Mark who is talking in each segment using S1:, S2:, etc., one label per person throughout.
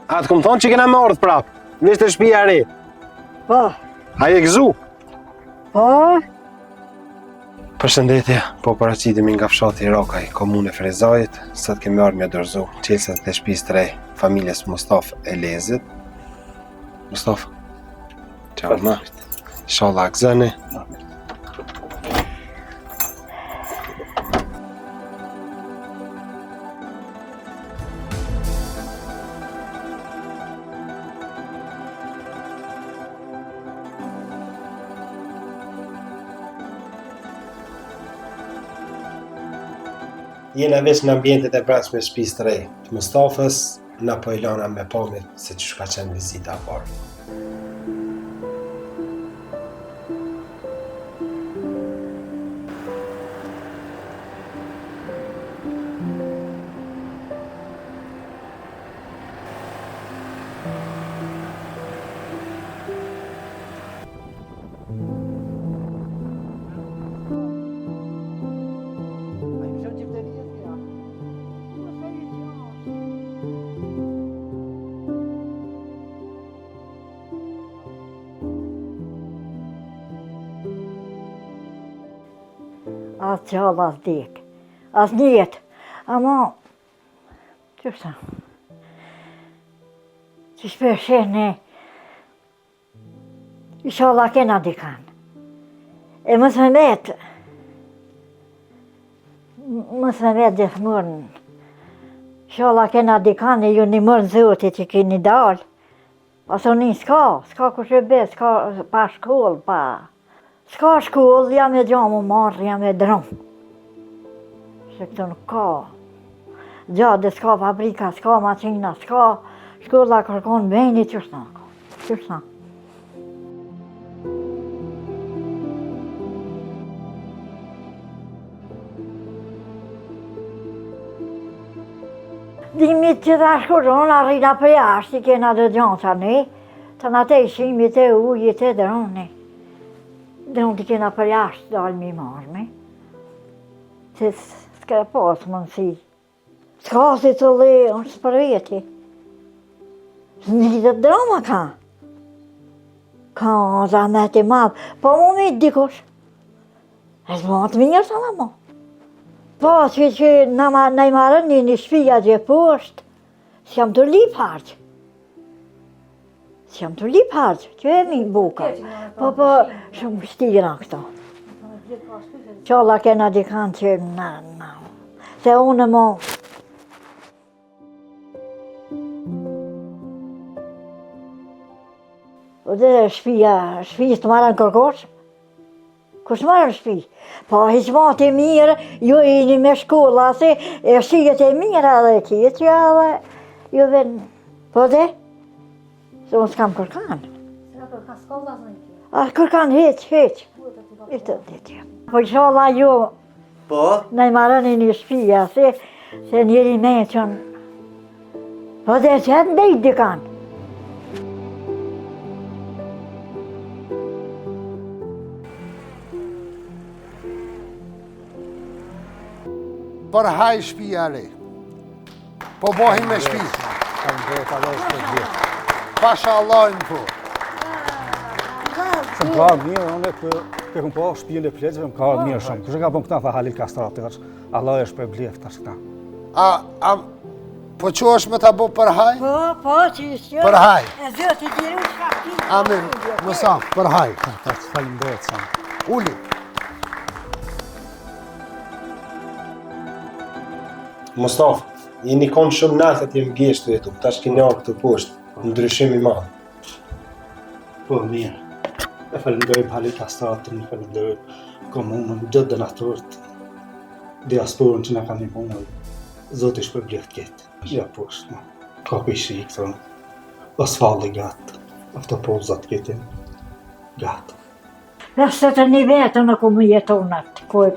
S1: A të këmë thonë që kena me ardhë prapë, vishë të shpia re.
S2: Po.
S1: A je gëzu?
S2: Po.
S1: Përshëndetje, po paracitemi nga fshati Rokaj, komune Frezajit, sot kemi ardhur me dorëzu çelësat e shtëpisë të re, familjes Mustafa Elezit. Mustafa. Ciao, ma. Inshallah gëzëni. Jena veç në ambientet e brendshme të shtëpisë të re të Mustafës, na po i lana me pamjet se ç'ka ka qenë vizita e parë.
S2: As gjallë, as dek, as njetë, ama, qështa, që shpeshene, inshallah kena dikan. E mos me vetë gjithmonë, inshallah kena dikan e ju një mërë zotit që keni dalë, pas unë s'ka ku shëbe, s'ka pa shkollë, pa. S'ka shkollë, jam e gjamu marrë, jam e dronë. Se këto nuk ka. Gjade, s'ka fabrika, s'ka maqina, s'ka shkolla kërkon bejni, qështëna. Dimit që ta shkurron, arrina për jashtë, i kena dhe gjanë që ne, të në te ishimit e ujit e dronë. Dronë t'i kena për jashtë dalë mi marme, se s'ka pasë mundësi. S'ka si të le, është për veti. S'njitët drama ka. Ka zahmet i madhë, po mu mi dikush. E s'matë mirë sa në mo. Po, që në i marën një shpija gjë poshtë, s'jam të lip harqë. S'jam të lip harqë, që e mi buka. Po, shumë shtira këto. Qalla kena dikan që na. Se unë mo. O dhe shpijës të marën kërkosh? Kush marën shpijë? Po, hiqmat e mirë, ju e një me shkolla, se e shijet e mirë edhe tjetë, ju venë. Po dhe? Se unë s'kam kërkan.
S3: S'ka kërkan s'kolla zë një?
S2: A kërkan heq. Po inshallah ju në i marrën një shpija, se njeri me qënë. Po dhe që e ndejt dikan.
S4: Përhaj shpija re. Po bohi me shpi. Pasha Allah në po.
S5: Shumë ka mirë, unë këtë këmë po shpijen e pleqëve, më ka mirë shumë. Kështë ka po më këta fa Halil Kastrati, Allah është për bleft të këta.
S4: Po që është me të bo përhaj?
S2: Po, që ishtë.
S4: Përhaj.
S2: E zëtë i diru shkakti.
S4: Amin, mësa, përhaj.
S5: Falimderit shumë.
S4: Uli.
S1: Mustafa, jeni konë shumë naltë të jem gjeshtu jetu, tash keni arë këtë poshtë, ndryshim i madhë.
S5: Po, mirë. E falimderit Halil Kastratin, falimderit komunën, gjithë donatorët, diasporën që në ka një punë. Zotë ishë për bleft ketë. Ja poshtë, ka pëjshi i këto, asfalli gatë, autopozat ketë, gatë.
S2: Nëse të një vetë në ku më jetonat, ku e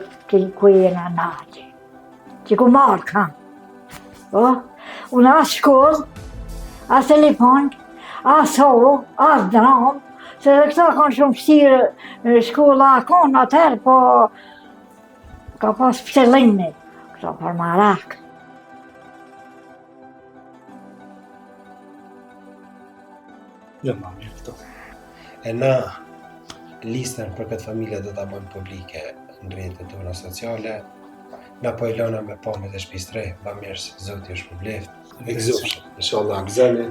S2: në naqë. Që ku marë kanë. Unë as shkollë, as telefon, as horo, as dramë, se dhe këta kanë shumë pësirë shkolla kanë atëherë, po ka pas pësëllini, këta për marakë.
S5: Jo ma mirë këto.
S1: E na listën për këtë familje do ta bëjmë publike në rrjetet tona sociale. Na po e lëna me pamjet e shtëpisë tre, ba mirë se Zoti ju shpëbleft. Inshallah, gëzoni.